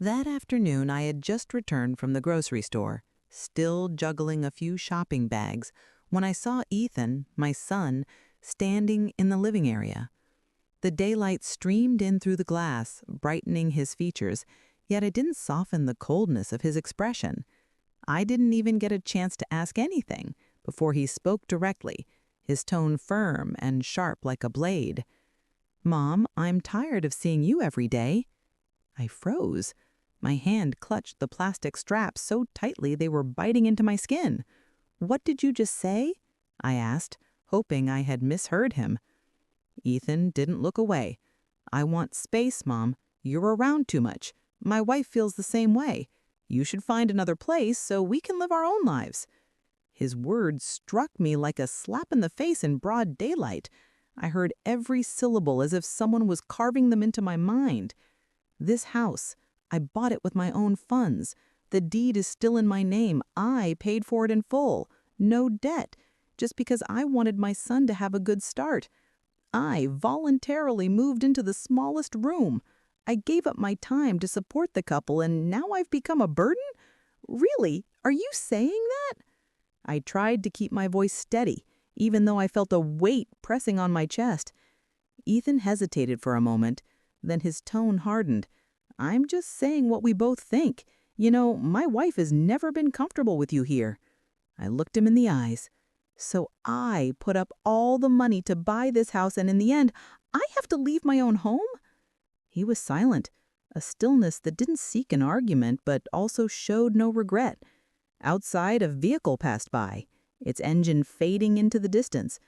That afternoon, I had just returned from the grocery store, still juggling a few shopping bags, when I saw Ethan, my son, standing in the living area. The daylight streamed in through the glass, brightening his features, yet it didn't soften the coldness of his expression. I didn't even get a chance to ask anything before he spoke directly, his tone firm and sharp like a blade. "Mom, I'm tired of seeing you every day." I froze. My hand clutched the plastic straps so tightly they were biting into my skin. "What did you just say?" I asked, hoping I had misheard him. Ethan didn't look away. "I want space, Mom. You're around too much. My wife feels the same way. You should find another place so we can live our own lives." His words struck me like a slap in the face in broad daylight. I heard every syllable as if someone was carving them into my mind. "This house, I bought it with my own funds. The deed is still in my name. I paid for it in full. No debt, just because I wanted my son to have a good start. I voluntarily moved into the smallest room. I gave up my time to support the couple, and now I've become a burden? Really? Are you saying that?" I tried to keep my voice steady, even though I felt a weight pressing on my chest. Ethan hesitated for a moment, then his tone hardened. "I'm just saying what we both think. You know, my wife has never been comfortable with you here." I looked him in the eyes. "So I put up all the money to buy this house, and in the end, I have to leave my own home?" He was silent, a stillness that didn't seek an argument but also showed no regret. Outside, a vehicle passed by, its engine fading into the distance.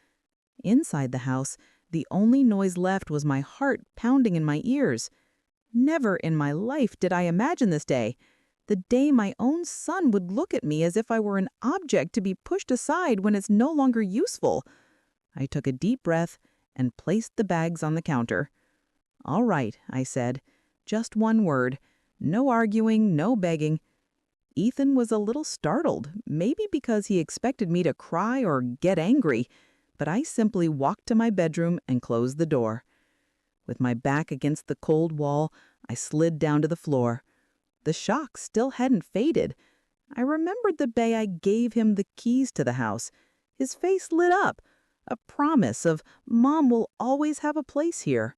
Inside the house, the only noise left was my heart pounding in my ears. Never in my life did I imagine this day, the day my own son would look at me as if I were an object to be pushed aside when it's no longer useful. I took a deep breath and placed the bags on the counter. "All right," I said. "Just one word. No arguing, no begging." Ethan was a little startled, maybe because he expected me to cry or get angry, but I simply walked to my bedroom and closed the door. With my back against the cold wall, I slid down to the floor. The shock still hadn't faded. I remembered the day I gave him the keys to the house. His face lit up, a promise of Mom will always have a place here.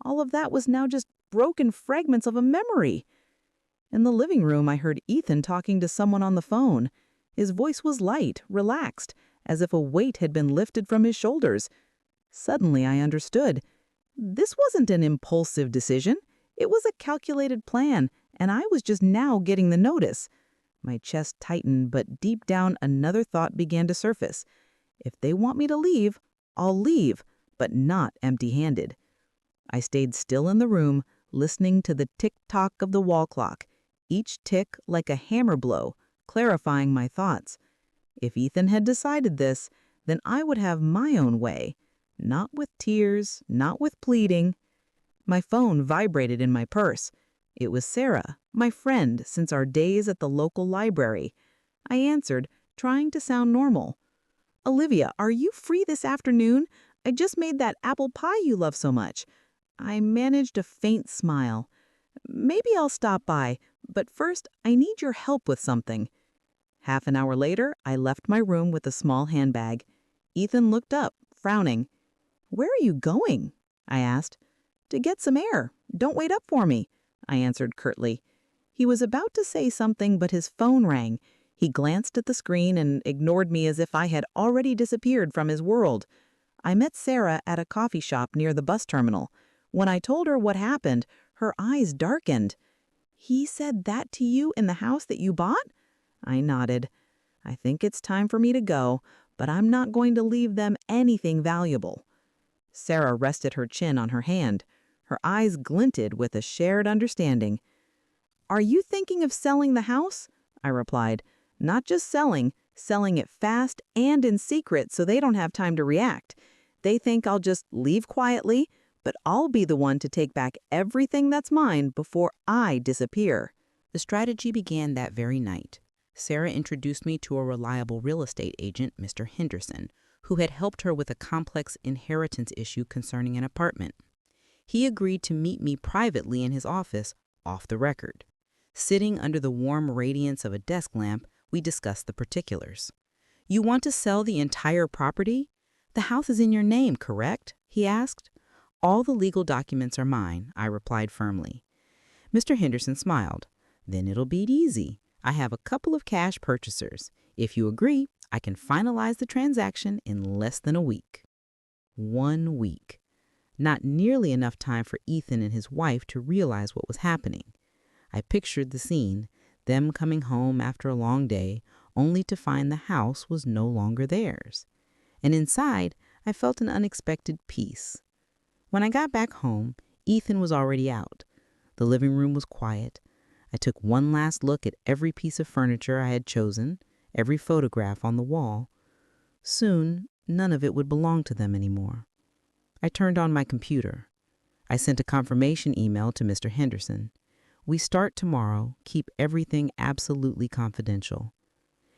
All of that was now just broken fragments of a memory. In the living room, I heard Ethan talking to someone on the phone. His voice was light, relaxed, as if a weight had been lifted from his shoulders. Suddenly, I understood. This wasn't an impulsive decision. It was a calculated plan, and I was just now getting the notice. My chest tightened, but deep down another thought began to surface. If they want me to leave, I'll leave, but not empty-handed. I stayed still in the room, listening to the tick-tock of the wall clock, each tick like a hammer blow, clarifying my thoughts. If Ethan had decided this, then I would have my own way. Not with tears, not with pleading. My phone vibrated in my purse. It was Sarah, my friend since our days at the local library. I answered, trying to sound normal. "Olivia, are you free this afternoon? I just made that apple pie you love so much." I managed a faint smile. "Maybe I'll stop by, but first I need your help with something." Half an hour later, I left my room with a small handbag. Ethan looked up, frowning. "Where are you going?" I asked. "To get some air. Don't wait up for me," I answered curtly. He was about to say something, but his phone rang. He glanced at the screen and ignored me as if I had already disappeared from his world. I met Sarah at a coffee shop near the bus terminal. When I told her what happened, her eyes darkened. "He said that to you in the house that you bought?" I nodded. "I think it's time for me to go, but I'm not going to leave them anything valuable." Sarah rested her chin on her hand. Her eyes glinted with a shared understanding. "Are you thinking of selling the house?" I replied. "Not just selling it fast and in secret so they don't have time to react. They think I'll just leave quietly, but I'll be the one to take back everything that's mine before I disappear." The strategy began that very night. Sarah introduced me to a reliable real estate agent, Mr. Henderson, who had helped her with a complex inheritance issue concerning an apartment. He agreed to meet me privately in his office, off the record. Sitting under the warm radiance of a desk lamp, we discussed the particulars. "You want to sell the entire property? The house is in your name, correct?" he asked. "All the legal documents are mine," I replied firmly. Mr. Henderson smiled. "Then it'll be easy. I have a couple of cash purchasers. If you agree, I can finalize the transaction in less than a week." 1 week. Not nearly enough time for Ethan and his wife to realize what was happening. I pictured the scene, them coming home after a long day, only to find the house was no longer theirs. And inside, I felt an unexpected peace. When I got back home, Ethan was already out. The living room was quiet. I took one last look at every piece of furniture I had chosen, every photograph on the wall. Soon, none of it would belong to them anymore. I turned on my computer. I sent a confirmation email to Mr. Henderson. "We start tomorrow. Keep everything absolutely confidential."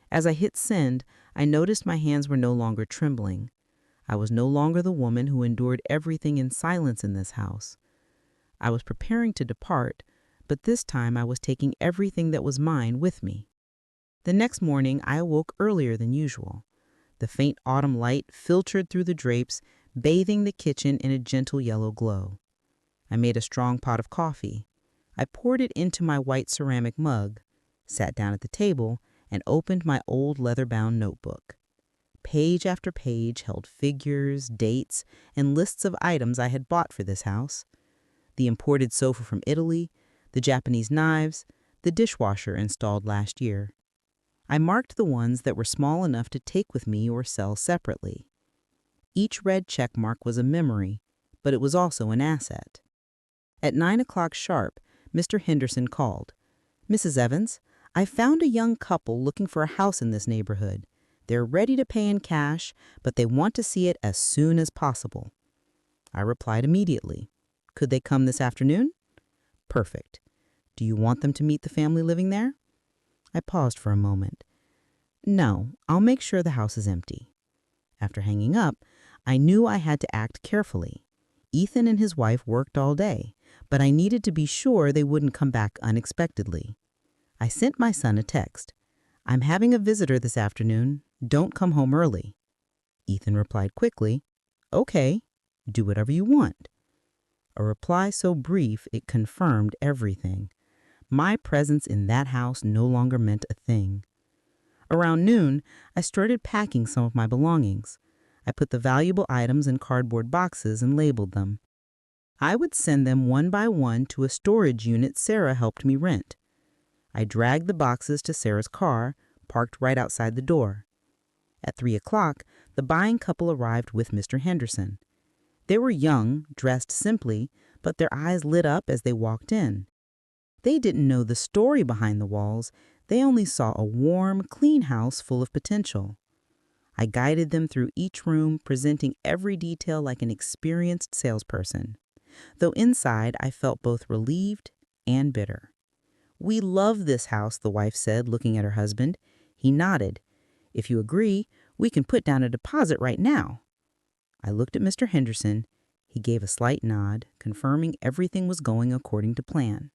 As I hit send, I noticed my hands were no longer trembling. I was no longer the woman who endured everything in silence in this house. I was preparing to depart, but this time I was taking everything that was mine with me. The next morning, I awoke earlier than usual. The faint autumn light filtered through the drapes, bathing the kitchen in a gentle yellow glow. I made a strong pot of coffee. I poured it into my white ceramic mug, sat down at the table, and opened my old leather-bound notebook. Page after page held figures, dates, and lists of items I had bought for this house. The imported sofa from Italy, the Japanese knives, the dishwasher installed last year. I marked the ones that were small enough to take with me or sell separately. Each red check mark was a memory, but it was also an asset. At 9 o'clock sharp, Mr. Henderson called. "Mrs. Evans, I found a young couple looking for a house in this neighborhood. They're ready to pay in cash, but they want to see it as soon as possible." I replied immediately. "Could they come this afternoon?" "Perfect. Do you want them to meet the family living there?" I paused for a moment. "No, I'll make sure the house is empty." After hanging up, I knew I had to act carefully. Ethan and his wife worked all day, but I needed to be sure they wouldn't come back unexpectedly. I sent my son a text. "I'm having a visitor this afternoon. Don't come home early." Ethan replied quickly, "Okay, do whatever you want." A reply so brief it confirmed everything. My presence in that house no longer meant a thing. Around noon, I started packing some of my belongings. I put the valuable items in cardboard boxes and labeled them. I would send them one by one to a storage unit Sarah helped me rent. I dragged the boxes to Sarah's car, parked right outside the door. At 3 o'clock, the buying couple arrived with Mr. Henderson. They were young, dressed simply, but their eyes lit up as they walked in. They didn't know the story behind the walls. They only saw a warm, clean house full of potential. I guided them through each room, presenting every detail like an experienced salesperson. Though inside, I felt both relieved and bitter. "We love this house," the wife said, looking at her husband. He nodded. "If you agree, we can put down a deposit right now." I looked at Mr. Henderson. He gave a slight nod, confirming everything was going according to plan.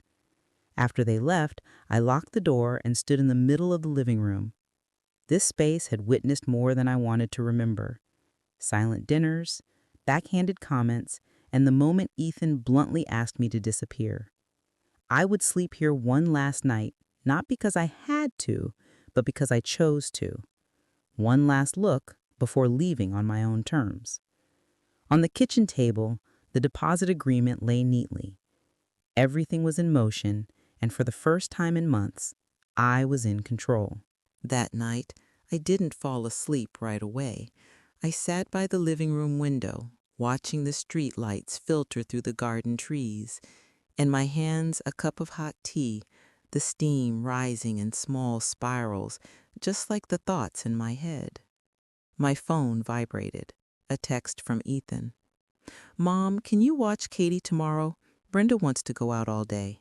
After they left, I locked the door and stood in the middle of the living room. This space had witnessed more than I wanted to remember. Silent dinners, backhanded comments, and the moment Ethan bluntly asked me to disappear. I would sleep here one last night, not because I had to, but because I chose to. One last look before leaving on my own terms. On the kitchen table, the deposit agreement lay neatly. Everything was in motion, and for the first time in months, I was in control. That night, I didn't fall asleep right away. I sat by the living room window, watching the street lights filter through the garden trees, in my hands a cup of hot tea, the steam rising in small spirals, just like the thoughts in my head. My phone vibrated, a text from Ethan. "Mom, can you watch Katie tomorrow? Brenda wants to go out all day."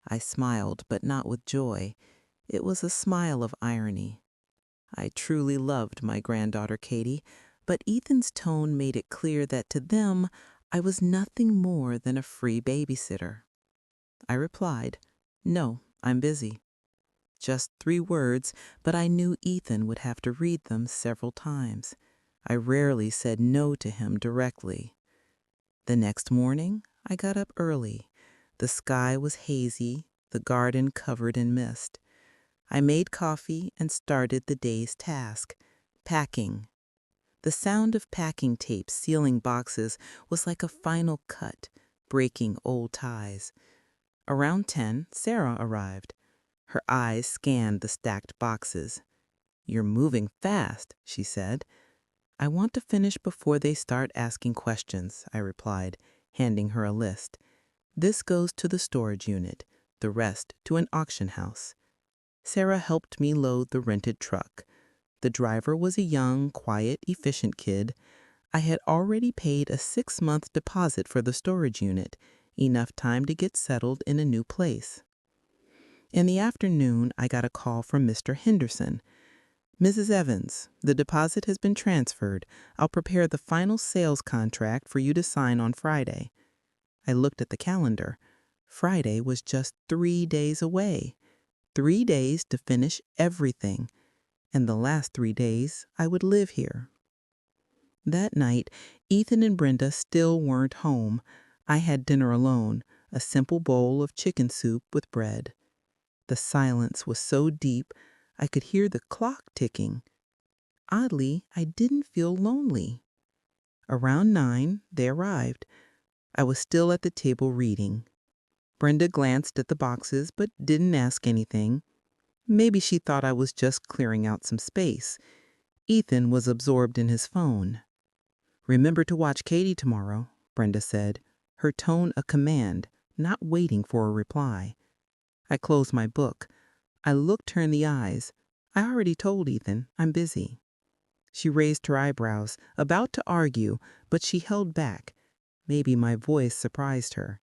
I smiled, but not with joy. It was a smile of irony. I truly loved my granddaughter Katie, but Ethan's tone made it clear that to them, I was nothing more than a free babysitter. I replied, "No, I'm busy. Just 3 words, but I knew Ethan would have to read them several times. I rarely said no to him directly. The next morning, I got up early. The sky was hazy, the garden covered in mist. I made coffee and started the day's task, packing. The sound of packing tape sealing boxes was like a final cut, breaking old ties. Around 10, Sarah arrived. Her eyes scanned the stacked boxes. "You're moving fast," she said. "I want to finish before they start asking questions," I replied, handing her a list. "This goes to the storage unit, the rest to an auction house." Sarah helped me load the rented truck. The driver was a young, quiet, efficient kid. I had already paid a 6-month deposit for the storage unit, enough time to get settled in a new place. In the afternoon, I got a call from Mr. Henderson. "Mrs. Evans, the deposit has been transferred. I'll prepare the final sales contract for you to sign on Friday." I looked at the calendar. Friday was just 3 days away. 3 days to finish everything. And the last 3 days, I would live here. That night, Ethan and Brenda still weren't home. I had dinner alone, a simple bowl of chicken soup with bread. The silence was so deep, I could hear the clock ticking. Oddly, I didn't feel lonely. Around 9, they arrived. I was still at the table reading. Brenda glanced at the boxes but didn't ask anything. Maybe she thought I was just clearing out some space. Ethan was absorbed in his phone. "Remember to watch Katie tomorrow," Brenda said, her tone a command, not waiting for a reply. I closed my book. I looked her in the eyes. "I already told Ethan, I'm busy." She raised her eyebrows, about to argue, but she held back. Maybe my voice surprised her.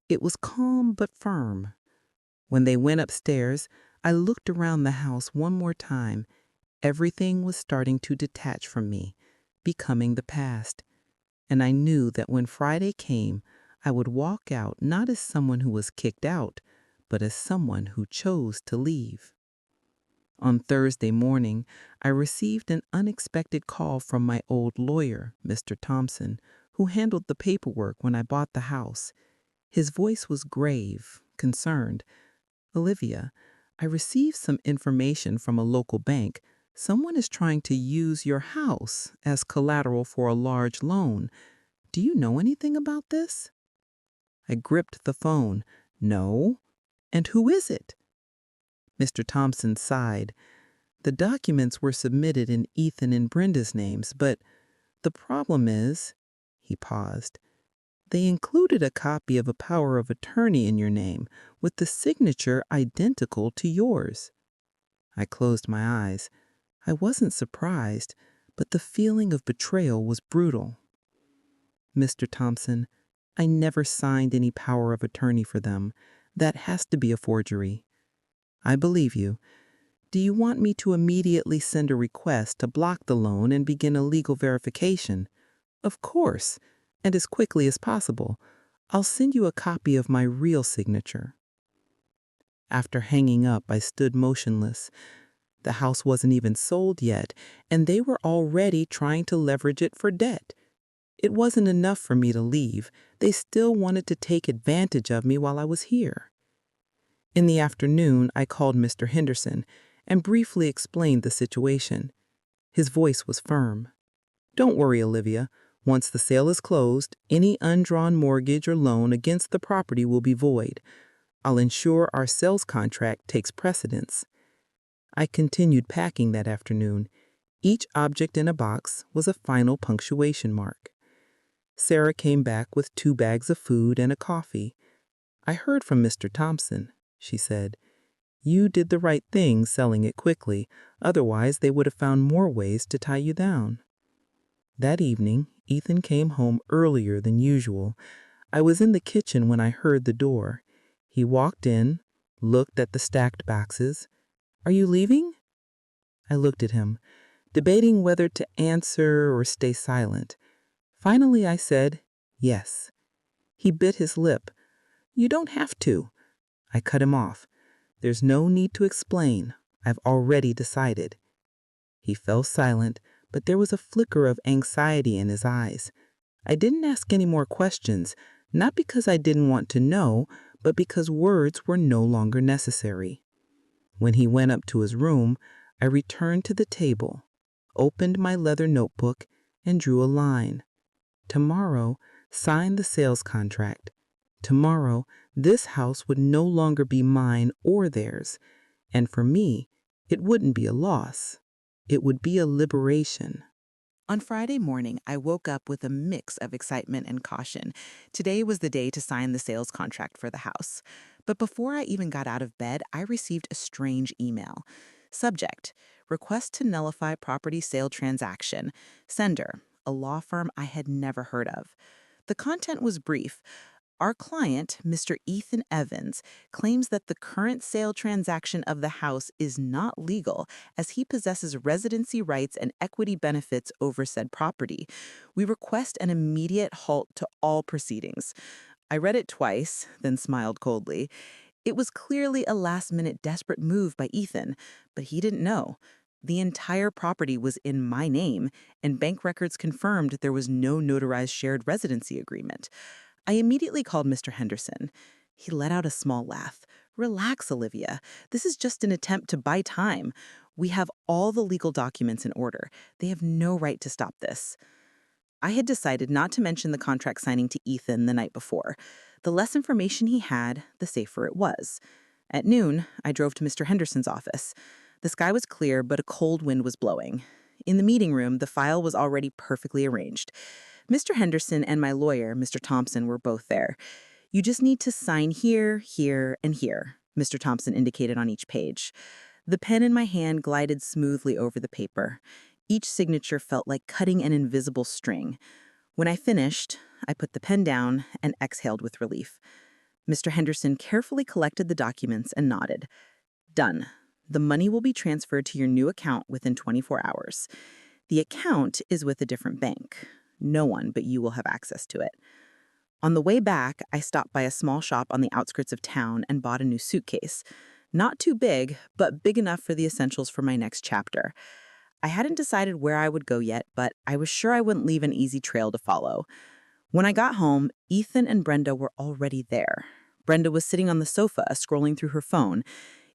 It was calm but firm. When they went upstairs, I looked around the house one more time. Everything was starting to detach from me, becoming the past. And I knew that when Friday came, I would walk out not as someone who was kicked out, but as someone who chose to leave. On Thursday morning, I received an unexpected call from my old lawyer, Mr. Thompson, who handled the paperwork when I bought the house. His voice was grave, concerned. "Olivia, I received some information from a local bank. Someone is trying to use your house as collateral for a large loan. Do you know anything about this?" I gripped the phone. "No. And who is it?" Mr. Thompson sighed. "The documents were submitted in Ethan and Brenda's names, but the problem is," he paused, "they included a copy of a power of attorney in your name with the signature identical to yours." I closed my eyes. I wasn't surprised, but the feeling of betrayal was brutal. "Mr. Thompson, I never signed any power of attorney for them. That has to be a forgery." "I believe you. Do you want me to immediately send a request to block the loan and begin a legal verification?" "Of course, and as quickly as possible. I'll send you a copy of my real signature." After hanging up, I stood motionless. The house wasn't even sold yet, and they were already trying to leverage it for debt. It wasn't enough for me to leave. They still wanted to take advantage of me while I was here. In the afternoon, I called Mr. Henderson and briefly explained the situation. His voice was firm. "Don't worry, Olivia. Once the sale is closed, any undrawn mortgage or loan against the property will be void. I'll ensure our sales contract takes precedence." I continued packing that afternoon. Each object in a box was a final punctuation mark. Sarah came back with 2 bags of food and a coffee. "I heard from Mr. Thompson," she said. "You did the right thing selling it quickly. Otherwise, they would have found more ways to tie you down." That evening, Ethan came home earlier than usual. I was in the kitchen when I heard the door. He walked in, looked at the stacked boxes. "Are you leaving?" I looked at him, debating whether to answer or stay silent. Finally, I said, "Yes." He bit his lip. "You don't have to." I cut him off. There's no need to explain. I've already decided. He fell silent, but there was a flicker of anxiety in his eyes. I didn't ask any more questions, not because I didn't want to know, but because words were no longer necessary. When he went up to his room, I returned to the table, opened my leather notebook, and drew a line. Tomorrow, sign the sales contract. Tomorrow, this house would no longer be mine or theirs, and for me, it wouldn't be a loss. It would be a liberation. On Friday morning, I woke up with a mix of excitement and caution. Today was the day to sign the sales contract for the house. But before I even got out of bed, I received a strange email. Subject: Request to nullify property sale transaction. Sender: a law firm I had never heard of. The content was brief. Our client, Mr. Ethan Evans, claims that the current sale transaction of the house is not legal as he possesses residency rights and equity benefits over said property. We request an immediate halt to all proceedings. I read it twice, then smiled coldly. It was clearly a last-minute desperate move by Ethan, but he didn't know. The entire property was in my name, and bank records confirmed there was no notarized shared residency agreement. I immediately called Mr. Henderson. He let out a small laugh. Relax, Olivia. This is just an attempt to buy time. We have all the legal documents in order. They have no right to stop this. I had decided not to mention the contract signing to Ethan the night before. The less information he had, the safer it was. At noon, I drove to Mr. Henderson's office. The sky was clear, but a cold wind was blowing. In the meeting room, the file was already perfectly arranged. Mr. Henderson and my lawyer, Mr. Thompson, were both there. You just need to sign here, here, and here, Mr. Thompson indicated on each page. The pen in my hand glided smoothly over the paper. Each signature felt like cutting an invisible string. When I finished, I put the pen down and exhaled with relief. Mr. Henderson carefully collected the documents and nodded. Done. The money will be transferred to your new account within 24 hours. The account is with a different bank. No one but you will have access to it. On the way back, I stopped by a small shop on the outskirts of town and bought a new suitcase. Not too big, but big enough for the essentials for my next chapter. I hadn't decided where I would go yet, but I was sure I wouldn't leave an easy trail to follow. When I got home, Ethan and Brenda were already there. Brenda was sitting on the sofa, scrolling through her phone.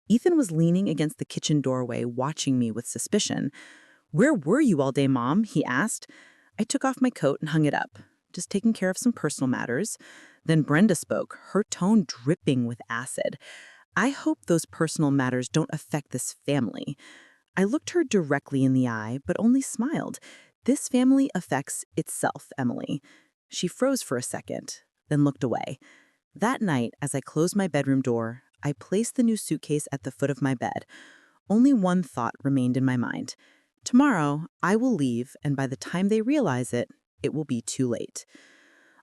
Ethan was leaning against the kitchen doorway, watching me with suspicion. "Where were you all day, Mom?" he asked. I took off my coat and hung it up, just taking care of some personal matters. Then Brenda spoke, her tone dripping with acid. "I hope those personal matters don't affect this family." I looked her directly in the eye, but only smiled. "This family affects itself, Emily." She froze for a second, then looked away. That night, as I closed my bedroom door, I placed the new suitcase at the foot of my bed. Only one thought remained in my mind. Tomorrow, I will leave, and by the time they realize it, it will be too late.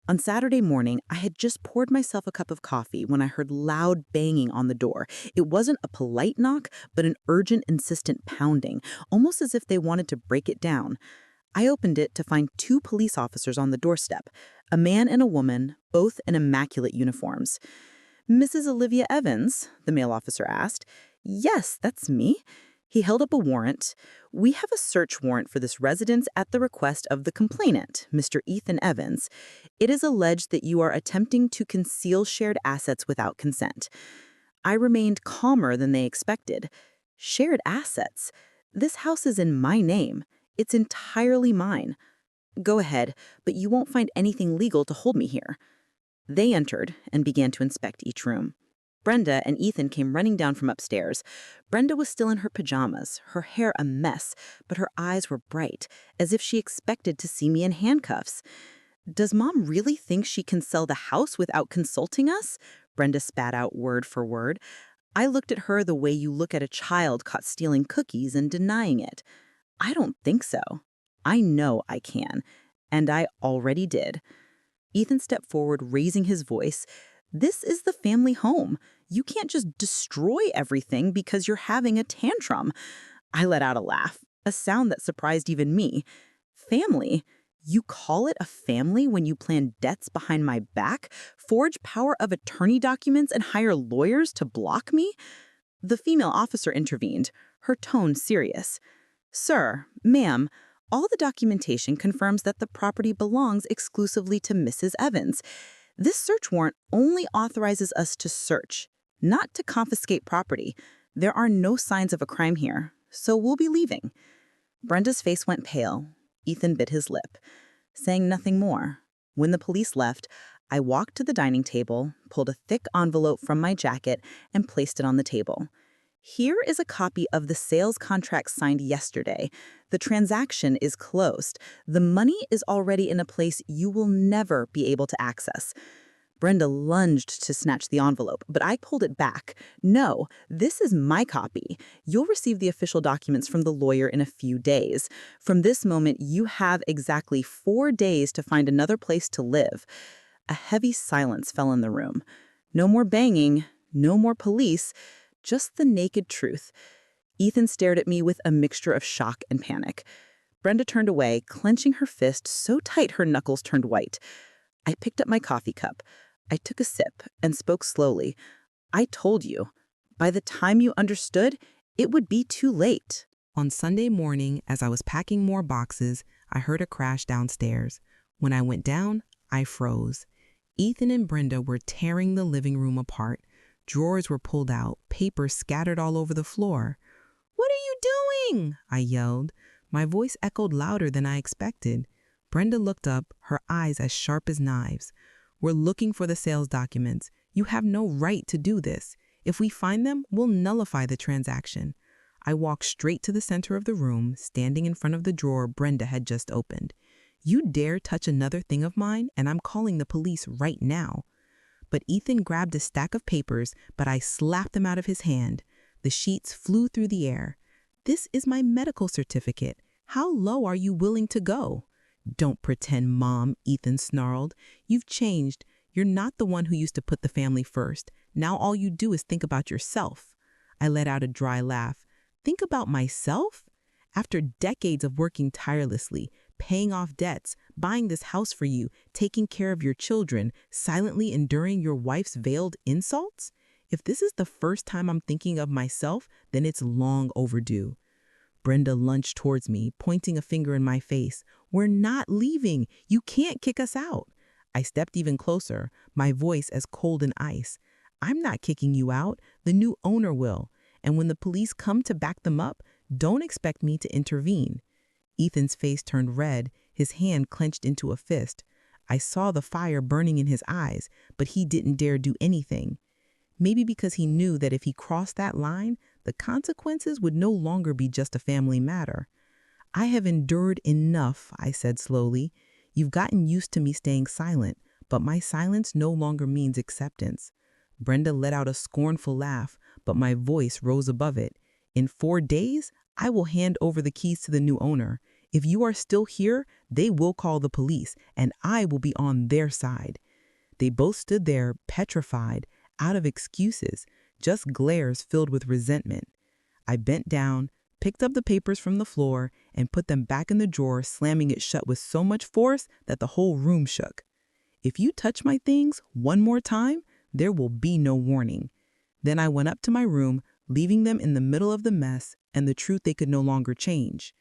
On Saturday morning, I had just poured myself a cup of coffee when I heard loud banging on the door. It wasn't a polite knock, but an urgent, insistent pounding, almost as if they wanted to break it down. I opened it to find two police officers on the doorstep, a man and a woman, both in immaculate uniforms. "Mrs. Olivia Evans?" the male officer asked. "Yes, that's me." He held up a warrant. "We have a search warrant for this residence at the request of the complainant, Mr. Ethan Evans. It is alleged that you are attempting to conceal shared assets without consent." I remained calmer than they expected. Shared assets? This house is in my name. It's entirely mine. "Go ahead, but you won't find anything legal to hold me here." They entered and began to inspect each room. Brenda and Ethan came running down from upstairs. Brenda was still in her pajamas, her hair a mess, but her eyes were bright, as if she expected to see me in handcuffs. "Does Mom really think she can sell the house without consulting us?" Brenda spat out word for word. I looked at her the way you look at a child caught stealing cookies and denying it. "I don't think so. I know I can, and I already did." Ethan stepped forward, raising his voice. "This is the family home. You can't just destroy everything because you're having a tantrum." I let out a laugh, a sound that surprised even me. "Family? You call it a family when you plan debts behind my back, forge power of attorney documents, and hire lawyers to block me?" The female officer intervened, her tone serious. "Sir, ma'am, all the documentation confirms that the property belongs exclusively to Mrs. Evans. This search warrant only authorizes us to search, not to confiscate property. There are no signs of a crime here, so we'll be leaving." Brenda's face went pale. Ethan bit his lip, saying nothing more. When the police left, I walked to the dining table, pulled a thick envelope from my jacket, and placed it on the table. "Here is a copy of the sales contract signed yesterday. The transaction is closed. The money is already in a place you will never be able to access." Brenda lunged to snatch the envelope, but I pulled it back. "No, this is my copy. You'll receive the official documents from the lawyer in a few days. From this moment, you have exactly 4 days to find another place to live." A heavy silence fell in the room. No more banging, no more police, just the naked truth. Ethan stared at me with a mixture of shock and panic. Brenda turned away, clenching her fist so tight her knuckles turned white. I picked up my coffee cup. I took a sip and spoke slowly. "I told you. By the time you understood, it would be too late." On Sunday morning, as I was packing more boxes, I heard a crash downstairs. When I went down, I froze. Ethan and Brenda were tearing the living room apart. Drawers were pulled out, papers scattered all over the floor. "What are you doing?" I yelled. My voice echoed louder than I expected. Brenda looked up, her eyes as sharp as knives. "We're looking for the sales documents. You have no right to do this. If we find them, we'll nullify the transaction." I walked straight to the center of the room, standing in front of the drawer Brenda had just opened. "You dare touch another thing of mine, and I'm calling the police right now." But Ethan grabbed a stack of papers, but I slapped them out of his hand. The sheets flew through the air. "This is my medical certificate. How low are you willing to go?" "Don't pretend, Mom," Ethan snarled. "You've changed. You're not the one who used to put the family first. Now all you do is think about yourself." I let out a dry laugh. "Think about myself? After decades of working tirelessly, paying off debts, buying this house for you, taking care of your children, silently enduring your wife's veiled insults? If this is the first time I'm thinking of myself, then it's long overdue." Brenda lunged towards me, pointing a finger in my face. "We're not leaving. You can't kick us out." I stepped even closer, my voice as cold as ice. "I'm not kicking you out. The new owner will. And when the police come to back them up, don't expect me to intervene." Ethan's face turned red, his hand clenched into a fist. I saw the fire burning in his eyes, but he didn't dare do anything. Maybe because he knew that if he crossed that line, the consequences would no longer be just a family matter. "I have endured enough," I said slowly. "You've gotten used to me staying silent, but my silence no longer means acceptance." Brenda let out a scornful laugh, but my voice rose above it. "In 4 days, I will hand over the keys to the new owner. If you are still here, they will call the police, and I will be on their side." They both stood there, petrified, out of excuses, just glares filled with resentment. I bent down, picked up the papers from the floor, and put them back in the drawer, slamming it shut with so much force that the whole room shook. "If you touch my things one more time, there will be no warning." Then I went up to my room, leaving them in the middle of the mess and the truth they could no longer change.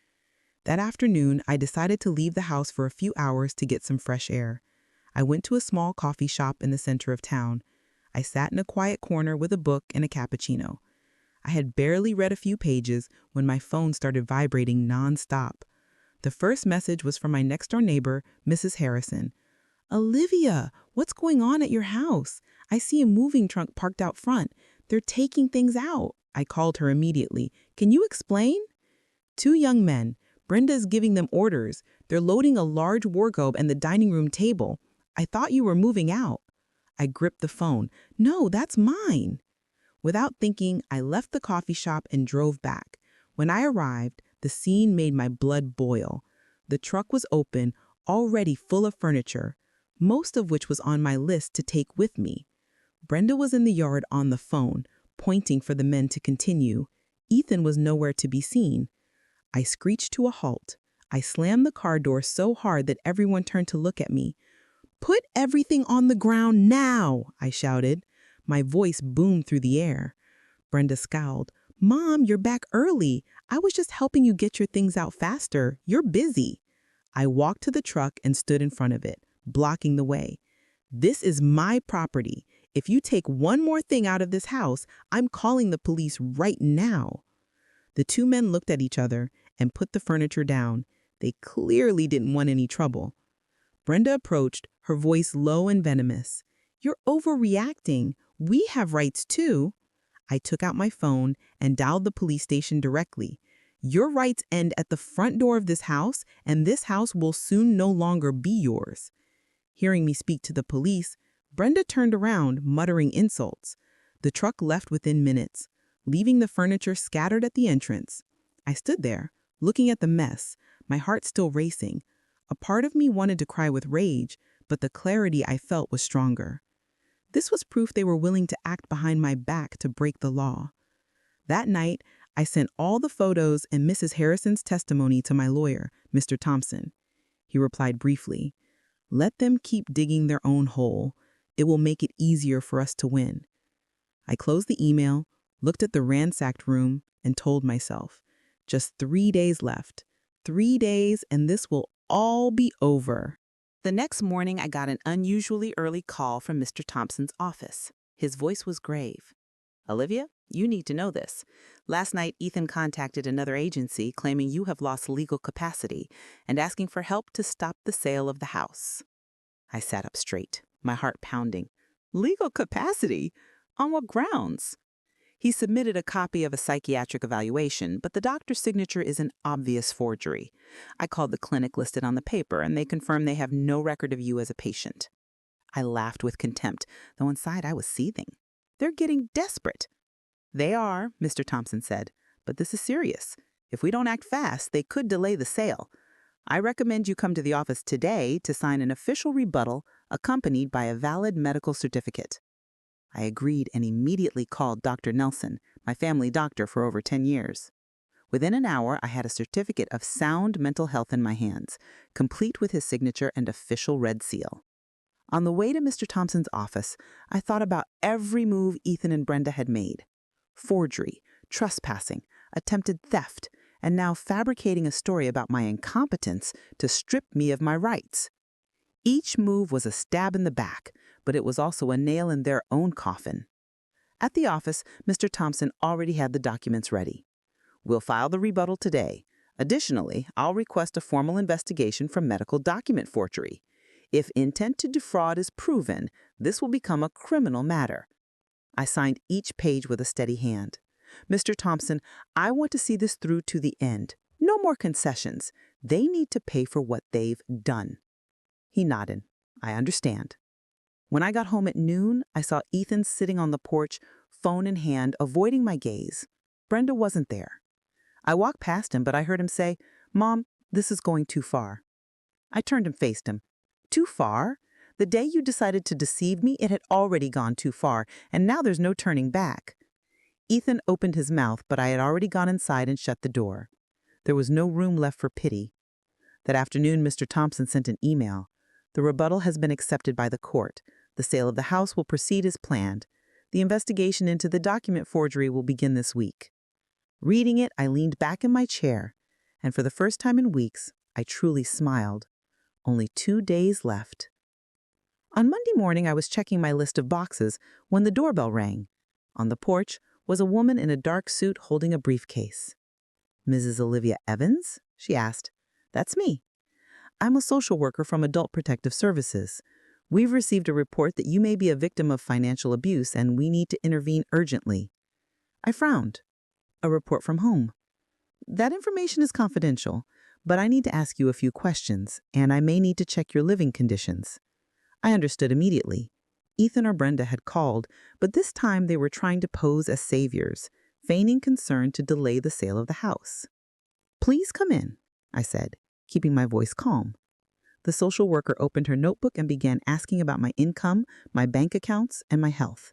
That afternoon, I decided to leave the house for a few hours to get some fresh air. I went to a small coffee shop in the center of town. I sat in a quiet corner with a book and a cappuccino. I had barely read a few pages when my phone started vibrating nonstop. The first message was from my next-door neighbor, Mrs. Harrison. "Olivia, what's going on at your house? I see a moving truck parked out front. They're taking things out." I called her immediately. "Can you explain?" "2 young men. Brenda is giving them orders. They're loading a large wardrobe and the dining room table. I thought you were moving out." I gripped the phone. "No, that's mine." Without thinking, I left the coffee shop and drove back. When I arrived, the scene made my blood boil. The truck was open, already full of furniture, most of which was on my list to take with me. Brenda was in the yard on the phone, pointing for the men to continue. Ethan was nowhere to be seen. I screeched to a halt. I slammed the car door so hard that everyone turned to look at me. "Put everything on the ground now," I shouted. My voice boomed through the air. Brenda scowled. Mom, you're back early. I was just helping you get your things out faster. You're busy. I walked to the truck and stood in front of it, blocking the way. This is my property. If you take one more thing out of this house, I'm calling the police right now. The two men looked at each other and put the furniture down. They clearly didn't want any trouble. Brenda approached, her voice low and venomous. You're overreacting. We have rights too. I took out my phone and dialed the police station directly. Your rights end at the front door of this house, and this house will soon no longer be yours. Hearing me speak to the police, Brenda turned around, muttering insults. The truck left within minutes, leaving the furniture scattered at the entrance. I stood there, looking at the mess, my heart still racing. A part of me wanted to cry with rage, but the clarity I felt was stronger. This was proof they were willing to act behind my back to break the law. That night, I sent all the photos and Mrs. Harrison's testimony to my lawyer, Mr. Thompson. He replied briefly, "Let them keep digging their own hole. It will make it easier for us to win." I closed the email, looked at the ransacked room, and told myself, just 3 days left. 3 days, and this will all be over. The next morning, I got an unusually early call from Mr. Thompson's office. His voice was grave. "Olivia, you need to know this. Last night, Ethan contacted another agency claiming you have lost legal capacity and asking for help to stop the sale of the house." I sat up straight, my heart pounding. Legal capacity? On what grounds? He submitted a copy of a psychiatric evaluation, but the doctor's signature is an obvious forgery. I called the clinic listed on the paper, and they confirmed they have no record of you as a patient. I laughed with contempt, though inside I was seething. They're getting desperate. "They are," Mr. Thompson said, "but this is serious. If we don't act fast, they could delay the sale. I recommend you come to the office today to sign an official rebuttal accompanied by a valid medical certificate." I agreed and immediately called Dr. Nelson, my family doctor for over 10 years. Within an hour, I had a certificate of sound mental health in my hands, complete with his signature and official red seal. On the way to Mr. Thompson's office, I thought about every move Ethan and Brenda had made. Forgery, trespassing, attempted theft, and now fabricating a story about my incompetence to strip me of my rights. Each move was a stab in the back, but it was also a nail in their own coffin. At the office, Mr. Thompson already had the documents ready. "We'll file the rebuttal today. Additionally, I'll request a formal investigation for medical document forgery. If intent to defraud is proven, this will become a criminal matter." I signed each page with a steady hand. "Mr. Thompson, I want to see this through to the end. No more concessions. They need to pay for what they've done." He nodded. "I understand." When I got home at noon, I saw Ethan sitting on the porch, phone in hand, avoiding my gaze. Brenda wasn't there. I walked past him, but I heard him say, "Mom, this is going too far." I turned and faced him. "Too far? The day you decided to deceive me, it had already gone too far, and now there's no turning back." Ethan opened his mouth, but I had already gone inside and shut the door. There was no room left for pity. That afternoon, Mr. Thompson sent an email. "The rebuttal has been accepted by the court. The sale of the house will proceed as planned. The investigation into the document forgery will begin this week." Reading it, I leaned back in my chair, and for the first time in weeks, I truly smiled. Only 2 days left. On Monday morning, I was checking my list of boxes when the doorbell rang. On the porch was a woman in a dark suit holding a briefcase. "Mrs. Olivia Evans?" she asked. "That's me. I'm a social worker from Adult Protective Services. We've received a report that you may be a victim of financial abuse and we need to intervene urgently." I frowned. "A report from whom?" "That information is confidential, but I need to ask you a few questions, and I may need to check your living conditions." I understood immediately. Ethan or Brenda had called, but this time they were trying to pose as saviors, feigning concern to delay the sale of the house. "Please come in," I said, keeping my voice calm. The social worker opened her notebook and began asking about my income, my bank accounts, and my health.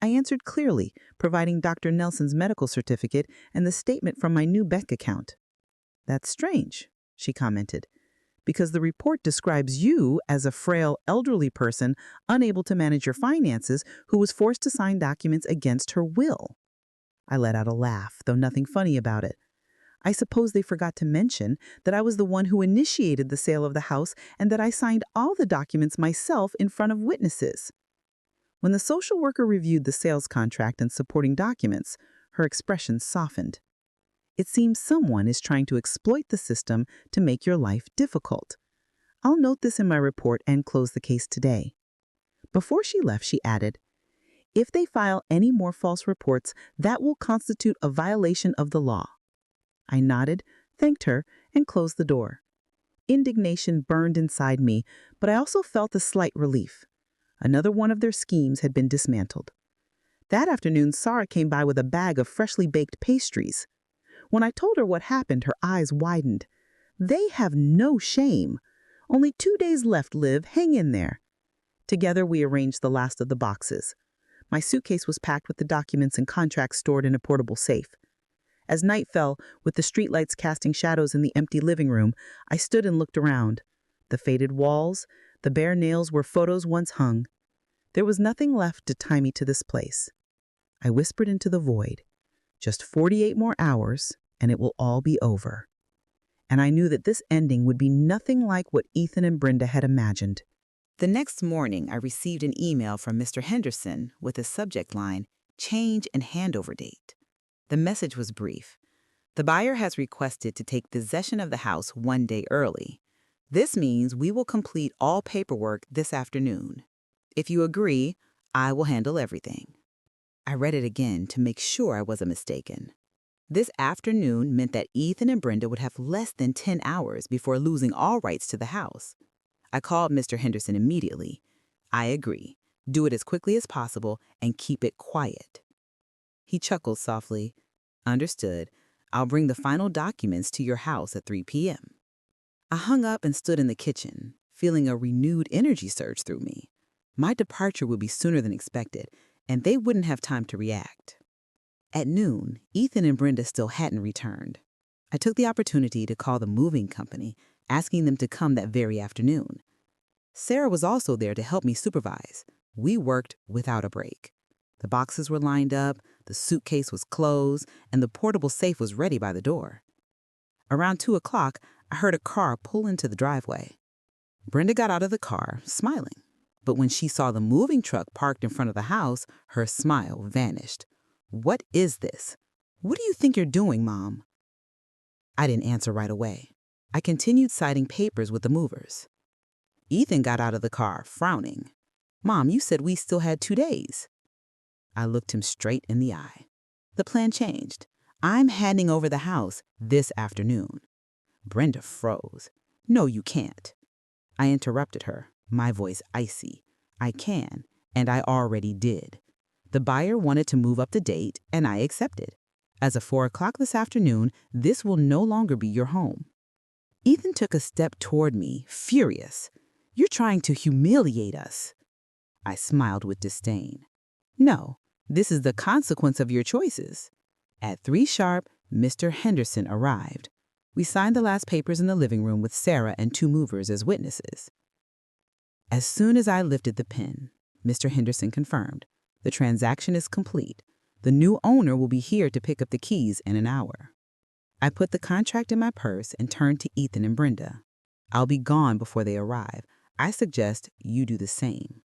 I answered clearly, providing Dr. Nelson's medical certificate and the statement from my new bank account. "That's strange," she commented, "because the report describes you as a frail, elderly person unable to manage your finances who was forced to sign documents against her will." I let out a laugh, though nothing funny about it. I suppose they forgot to mention that I was the one who initiated the sale of the house and that I signed all the documents myself in front of witnesses. When the social worker reviewed the sales contract and supporting documents, her expression softened. It seems someone is trying to exploit the system to make your life difficult. I'll note this in my report and close the case today. Before she left, she added, "If they file any more false reports, that will constitute a violation of the law." I nodded, thanked her, and closed the door. Indignation burned inside me, but I also felt a slight relief. Another one of their schemes had been dismantled. That afternoon, Sarah came by with a bag of freshly baked pastries. When I told her what happened, her eyes widened. They have no shame. Only 2 days left, Liv. Hang in there. Together, we arranged the last of the boxes. My suitcase was packed with the documents and contracts stored in a portable safe. As night fell, with the streetlights casting shadows in the empty living room, I stood and looked around. The faded walls, the bare nails where photos once hung. There was nothing left to tie me to this place. I whispered into the void. Just 48 more hours, and it will all be over. And I knew that this ending would be nothing like what Ethan and Brenda had imagined. The next morning, I received an email from Mr. Henderson with a subject line, "Change in handover date." The message was brief. The buyer has requested to take possession of the house 1 day early. This means we will complete all paperwork this afternoon. If you agree, I will handle everything. I read it again to make sure I wasn't mistaken. This afternoon meant that Ethan and Brenda would have less than 10 hours before losing all rights to the house. I called Mr. Henderson immediately. "I agree. Do it as quickly as possible and keep it quiet." He chuckled softly. "Understood. I'll bring the final documents to your house at 3 p.m. I hung up and stood in the kitchen, feeling a renewed energy surge through me. My departure would be sooner than expected, and they wouldn't have time to react. At noon, Ethan and Brenda still hadn't returned. I took the opportunity to call the moving company, asking them to come that very afternoon. Sarah was also there to help me supervise. We worked without a break. The boxes were lined up, the suitcase was closed, and the portable safe was ready by the door. Around 2 o'clock, I heard a car pull into the driveway. Brenda got out of the car, smiling. But when she saw the moving truck parked in front of the house, her smile vanished. "What is this? What do you think you're doing, Mom?" I didn't answer right away. I continued citing papers with the movers. Ethan got out of the car, frowning. "Mom, you said we still had 2 days." I looked him straight in the eye. "The plan changed. I'm handing over the house this afternoon." Brenda froze. "No, you can't." I interrupted her, my voice icy. "I can, and I already did. The buyer wanted to move up the date, and I accepted. As of 4 o'clock this afternoon, this will no longer be your home." Ethan took a step toward me, furious. "You're trying to humiliate us." I smiled with disdain. "No, this is the consequence of your choices." At 3 sharp, Mr. Henderson arrived. We signed the last papers in the living room with Sarah and 2 movers as witnesses. As soon as I lifted the pen, Mr. Henderson confirmed, "The transaction is complete. The new owner will be here to pick up the keys in an hour." I put the contract in my purse and turned to Ethan and Brenda. "I'll be gone before they arrive. I suggest you do the same."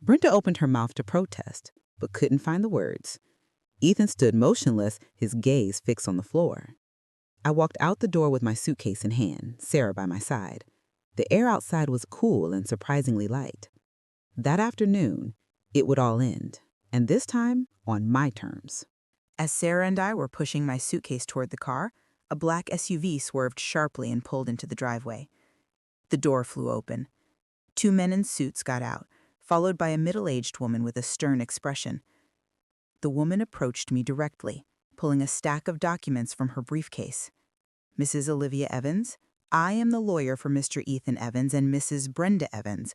Brenda opened her mouth to protest, but couldn't find the words. Ethan stood motionless, his gaze fixed on the floor. I walked out the door with my suitcase in hand, Sarah by my side. The air outside was cool and surprisingly light. That afternoon, it would all end, and this time on my terms. As Sarah and I were pushing my suitcase toward the car, a black SUV swerved sharply and pulled into the driveway. The door flew open. 2 men in suits got out, followed by a middle-aged woman with a stern expression. The woman approached me directly, pulling a stack of documents from her briefcase. "Mrs. Olivia Evans, I am the lawyer for Mr. Ethan Evans and Mrs. Brenda Evans.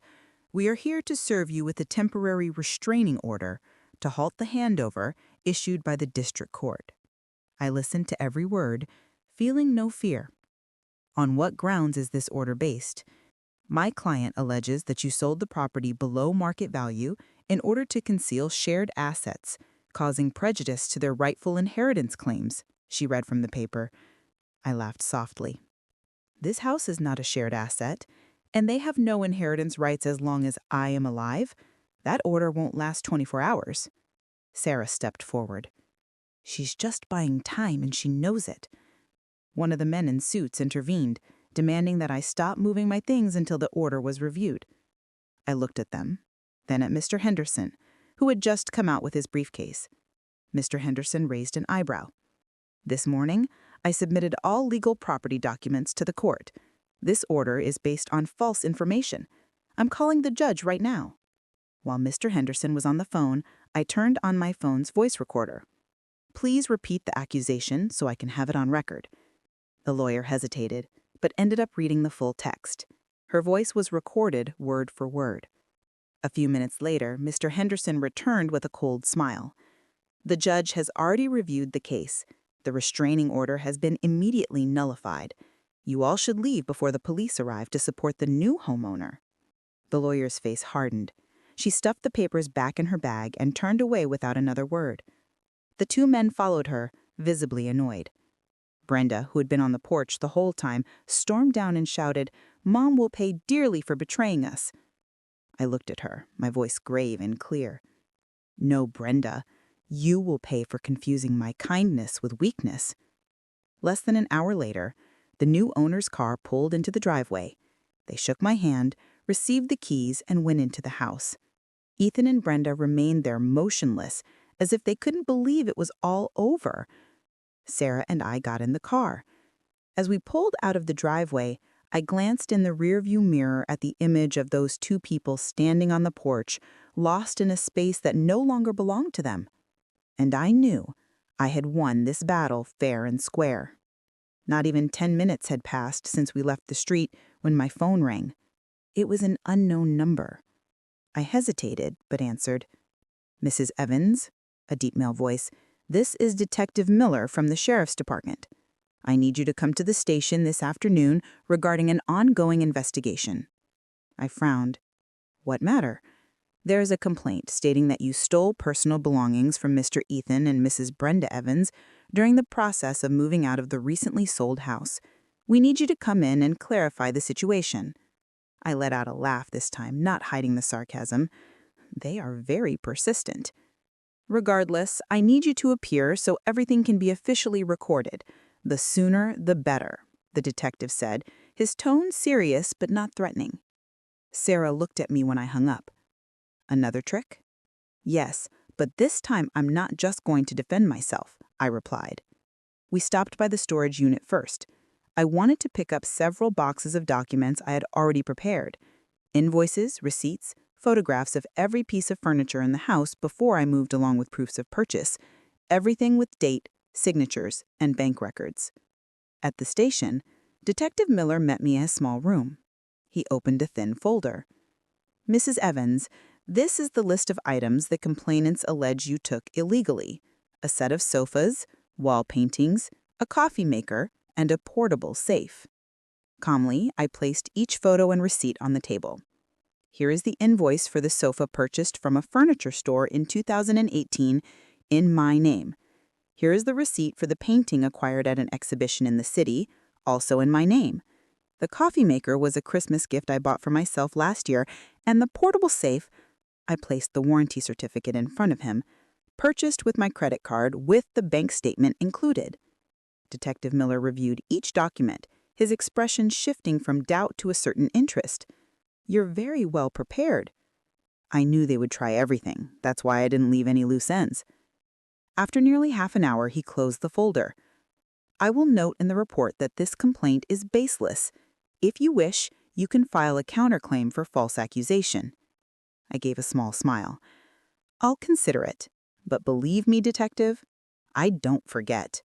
We are here to serve you with a temporary restraining order to halt the handover issued by the district court." I listened to every word, feeling no fear. "On what grounds is this order based?" "My client alleges that you sold the property below market value in order to conceal shared assets, causing prejudice to their rightful inheritance claims, she read from the paper. I laughed softly. This house is not a shared asset, and they have no inheritance rights as long as I am alive. That order won't last 24 hours. Sarah stepped forward. She's just buying time, and she knows it. One of the men in suits intervened, demanding that I stop moving my things until the order was reviewed. I looked at them, then at Mr. Henderson, who had just come out with his briefcase. Mr. Henderson raised an eyebrow. This morning, I submitted all legal property documents to the court. This order is based on false information. I'm calling the judge right now. While Mr. Henderson was on the phone, I turned on my phone's voice recorder. Please repeat the accusation so I can have it on record. The lawyer hesitated, but ended up reading the full text. Her voice was recorded word for word. A few minutes later, Mr. Henderson returned with a cold smile. The judge has already reviewed the case. The restraining order has been immediately nullified. You all should leave before the police arrive to support the new homeowner. The lawyer's face hardened. She stuffed the papers back in her bag and turned away without another word. The two men followed her, visibly annoyed. Brenda, who had been on the porch the whole time, stormed down and shouted, "Mom will pay dearly for betraying us." I looked at her, my voice grave and clear. "No, Brenda, you will pay for confusing my kindness with weakness." Less than an hour later, the new owner's car pulled into the driveway. They shook my hand, received the keys, and went into the house. Ethan and Brenda remained there motionless, as if they couldn't believe it was all over. Sarah and I got in the car. As we pulled out of the driveway, I glanced in the rearview mirror at the image of those two people standing on the porch, lost in a space that no longer belonged to them. And I knew I had won this battle fair and square. Not even 10 minutes had passed since we left the street when my phone rang. It was an unknown number. I hesitated, but answered. "Mrs. Evans," a deep male voice, "this is Detective Miller from the Sheriff's Department. I need you to come to the station this afternoon regarding an ongoing investigation." I frowned. "What matter?" "There is a complaint stating that you stole personal belongings from Mr. Ethan and Mrs. Brenda Evans during the process of moving out of the recently sold house. We need you to come in and clarify the situation." I let out a laugh this time, not hiding the sarcasm. They are very persistent. "Regardless, I need you to appear so everything can be officially recorded. The sooner, the better," the detective said, his tone serious but not threatening. Sarah looked at me when I hung up. "Another trick?" "Yes, but this time I'm not just going to defend myself," I replied. We stopped by the storage unit first. I wanted to pick up several boxes of documents I had already prepared. Invoices, receipts, photographs of every piece of furniture in the house before I moved along with proofs of purchase. Everything with date, signatures, and bank records. At the station, Detective Miller met me in a small room. He opened a thin folder. "Mrs. Evans, this is the list of items the complainants allege you took illegally. A set of sofas, wall paintings, a coffee maker, and a portable safe." Calmly, I placed each photo and receipt on the table. "Here is the invoice for the sofa purchased from a furniture store in 2018 in my name. Here is the receipt for the painting acquired at an exhibition in the city, also in my name. The coffee maker was a Christmas gift I bought for myself last year, and the portable safe," I placed the warranty certificate in front of him, "purchased with my credit card with the bank statement included." Detective Miller reviewed each document, his expression shifting from doubt to a certain interest. "You're very well prepared." I knew they would try everything. That's why I didn't leave any loose ends. After nearly half an hour, he closed the folder. "I will note in the report that this complaint is baseless. If you wish, you can file a counterclaim for false accusation." I gave a small smile. "I'll consider it. But believe me, Detective, I don't forget."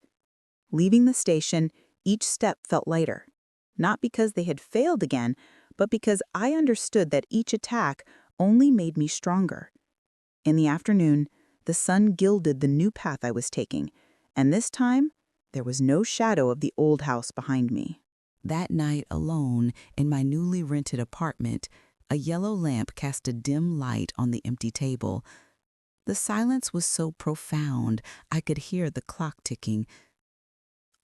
Leaving the station, each step felt lighter. Not because they had failed again, but because I understood that each attack only made me stronger. In the afternoon, the sun gilded the new path I was taking, and this time, there was no shadow of the old house behind me. That night, alone, in my newly rented apartment, a yellow lamp cast a dim light on the empty table. The silence was so profound, I could hear the clock ticking.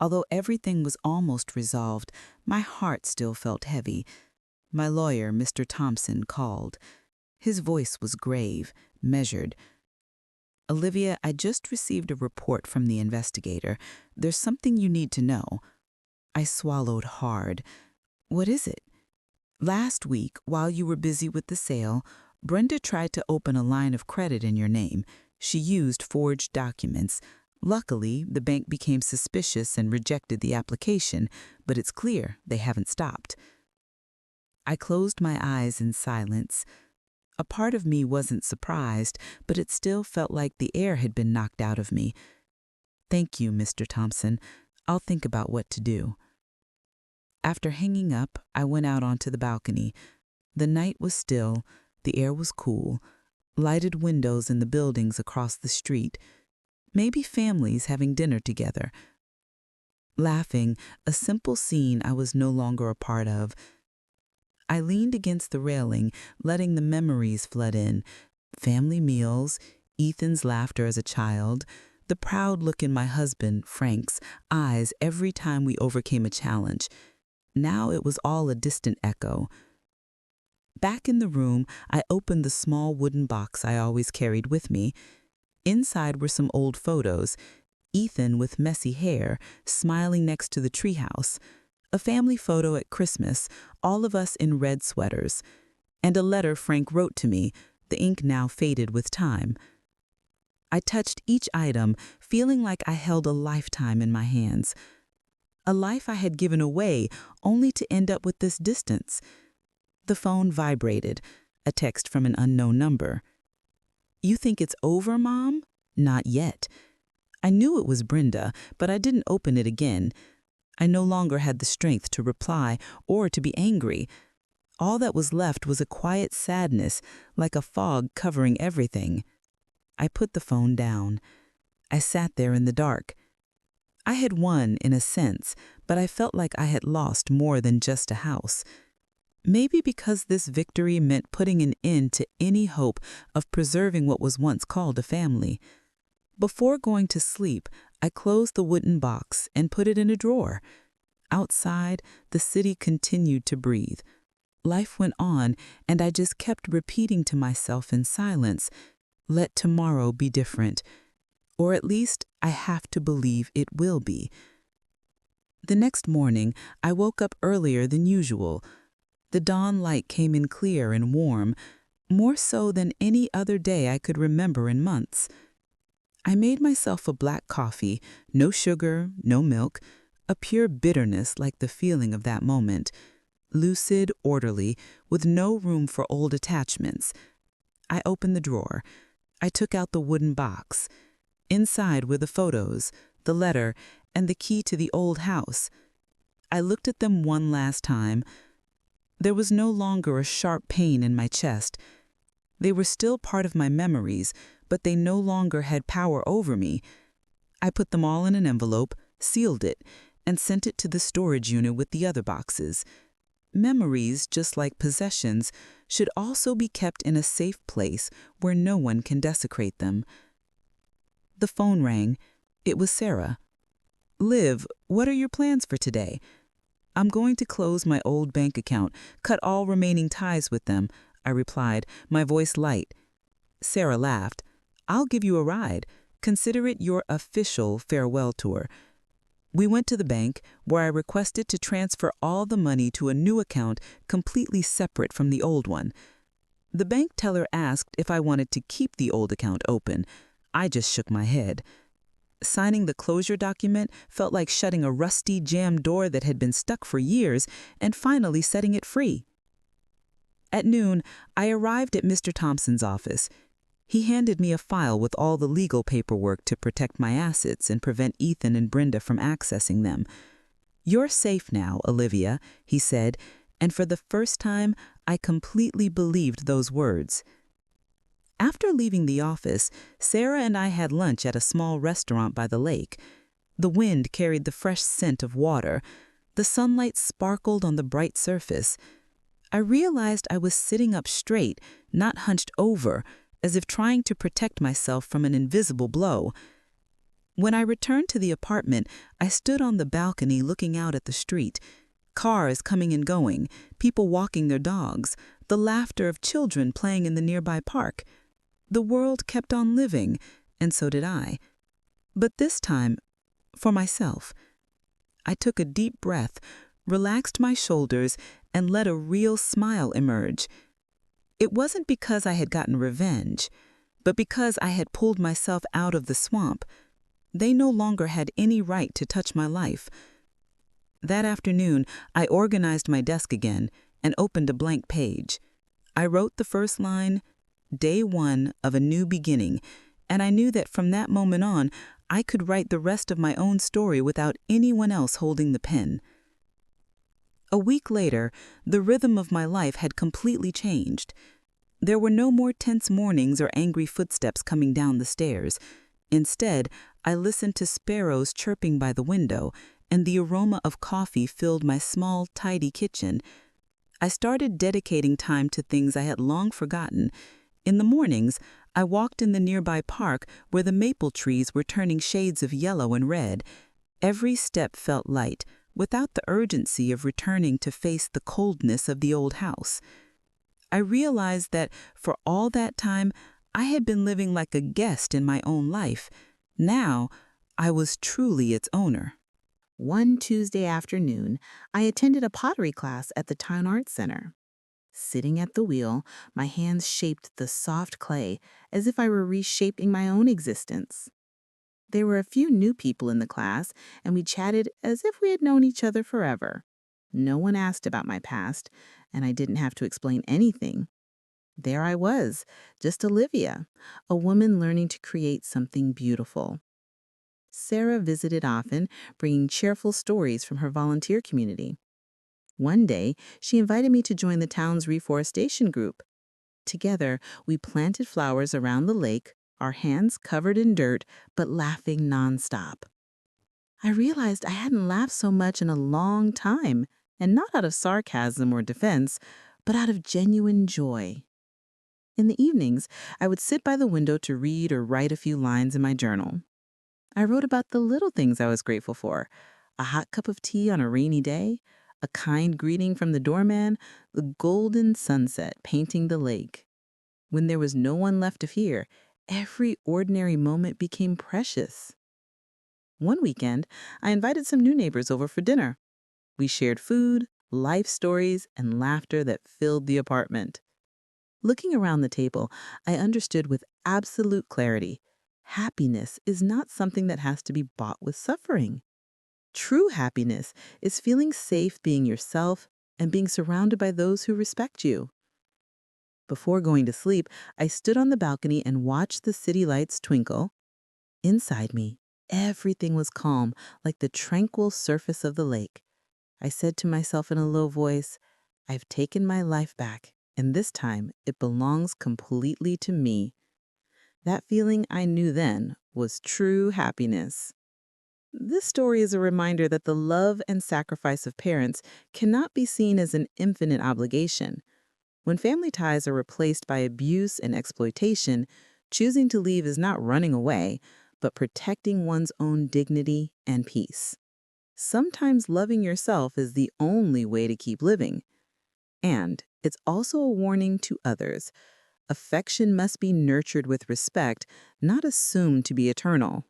Although everything was almost resolved, my heart still felt heavy. My lawyer, Mr. Thompson, called. His voice was grave, measured. "Olivia, I just received a report from the investigator. There's something you need to know." I swallowed hard. "What is it?" "Last week, while you were busy with the sale, Brenda tried to open a line of credit in your name. She used forged documents. Luckily, the bank became suspicious and rejected the application, but it's clear they haven't stopped." I closed my eyes in silence. A part of me wasn't surprised, but it still felt like the air had been knocked out of me. "Thank you, Mr. Thompson. I'll think about what to do." After hanging up, I went out onto the balcony. The night was still, the air was cool, lighted windows in the buildings across the street, maybe families having dinner together. Laughing, a simple scene I was no longer a part of. I leaned against the railing, letting the memories flood in. Family meals, Ethan's laughter as a child, the proud look in my husband, Frank's, eyes every time we overcame a challenge. Now it was all a distant echo. Back in the room, I opened the small wooden box I always carried with me. Inside were some old photos. Ethan with messy hair, smiling next to the treehouse. A family photo at Christmas, all of us in red sweaters. And a letter Frank wrote to me, the ink now faded with time. I touched each item, feeling like I held a lifetime in my hands. A life I had given away, only to end up with this distance. The phone vibrated, a text from an unknown number. "You think it's over, Mom?" "Not yet." I knew it was Brenda, but I didn't open it again. I no longer had the strength to reply or to be angry. All that was left was a quiet sadness, like a fog covering everything. I put the phone down. I sat there in the dark. I had won, in a sense, but I felt like I had lost more than just a house. Maybe because this victory meant putting an end to any hope of preserving what was once called a family. Before going to sleep, I closed the wooden box and put it in a drawer. Outside, the city continued to breathe. Life went on, and I just kept repeating to myself in silence, "Let tomorrow be different." Or at least, I have to believe it will be. The next morning, I woke up earlier than usual. The dawn light came in clear and warm, more so than any other day I could remember in months. I made myself a black coffee, no sugar, no milk, a pure bitterness like the feeling of that moment, lucid, orderly, with no room for old attachments. I opened the drawer. I took out the wooden box. Inside were the photos, the letter, and the key to the old house. I looked at them one last time. There was no longer a sharp pain in my chest. They were still part of my memories, but they no longer had power over me. I put them all in an envelope, sealed it, and sent it to the storage unit with the other boxes. Memories, just like possessions, should also be kept in a safe place where no one can desecrate them. The phone rang. It was Sarah. "Liv, what are your plans for today?" "I'm going to close my old bank account, cut all remaining ties with them," I replied, my voice light. Sarah laughed. "I'll give you a ride. Consider it your official farewell tour." We went to the bank, where I requested to transfer all the money to a new account completely separate from the old one. The bank teller asked if I wanted to keep the old account open. I just shook my head. Signing the closure document felt like shutting a rusty, jammed door that had been stuck for years and finally setting it free. At noon, I arrived at Mr. Thompson's office. He handed me a file with all the legal paperwork to protect my assets and prevent Ethan and Brenda from accessing them. "You're safe now, Olivia," he said, and for the first time, I completely believed those words. After leaving the office, Sarah and I had lunch at a small restaurant by the lake. The wind carried the fresh scent of water. The sunlight sparkled on the bright surface. I realized I was sitting up straight, not hunched over, as if trying to protect myself from an invisible blow. When I returned to the apartment, I stood on the balcony looking out at the street. Cars coming and going, people walking their dogs, the laughter of children playing in the nearby park. The world kept on living, and so did I. But this time, for myself. I took a deep breath, relaxed my shoulders, and let a real smile emerge. It wasn't because I had gotten revenge, but because I had pulled myself out of the swamp. They no longer had any right to touch my life. That afternoon, I organized my desk again and opened a blank page. I wrote the first line, "Day 1 of a new beginning," and I knew that from that moment on, I could write the rest of my own story without anyone else holding the pen. A week later, the rhythm of my life had completely changed. There were no more tense mornings or angry footsteps coming down the stairs. Instead, I listened to sparrows chirping by the window, and the aroma of coffee filled my small, tidy kitchen. I started dedicating time to things I had long forgotten. In the mornings, I walked in the nearby park where the maple trees were turning shades of yellow and red. Every step felt light, without the urgency of returning to face the coldness of the old house. I realized that for all that time, I had been living like a guest in my own life. Now, I was truly its owner. One Tuesday afternoon, I attended a pottery class at the Town Arts Center. Sitting at the wheel, my hands shaped the soft clay as if I were reshaping my own existence. There were a few new people in the class, and we chatted as if we had known each other forever. No one asked about my past, and I didn't have to explain anything. There I was, just Olivia, a woman learning to create something beautiful. Sarah visited often, bringing cheerful stories from her volunteer community. One day, she invited me to join the town's reforestation group. Together, we planted flowers around the lake, our hands covered in dirt, but laughing nonstop. I realized I hadn't laughed so much in a long time, and not out of sarcasm or defense, but out of genuine joy. In the evenings, I would sit by the window to read or write a few lines in my journal. I wrote about the little things I was grateful for: a hot cup of tea on a rainy day, a kind greeting from the doorman, the golden sunset painting the lake. When there was no one left to fear, every ordinary moment became precious. One weekend, I invited some new neighbors over for dinner. We shared food, life stories, and laughter that filled the apartment. Looking around the table, I understood with absolute clarity: happiness is not something that has to be bought with suffering. True happiness is feeling safe being yourself and being surrounded by those who respect you. Before going to sleep, I stood on the balcony and watched the city lights twinkle. Inside me, everything was calm, like the tranquil surface of the lake. I said to myself in a low voice, "I've taken my life back, and this time it belongs completely to me." That feeling I knew then was true happiness. This story is a reminder that the love and sacrifice of parents cannot be seen as an infinite obligation. When family ties are replaced by abuse and exploitation, choosing to leave is not running away, but protecting one's own dignity and peace. Sometimes loving yourself is the only way to keep living. And it's also a warning to others. Affection must be nurtured with respect, not assumed to be eternal.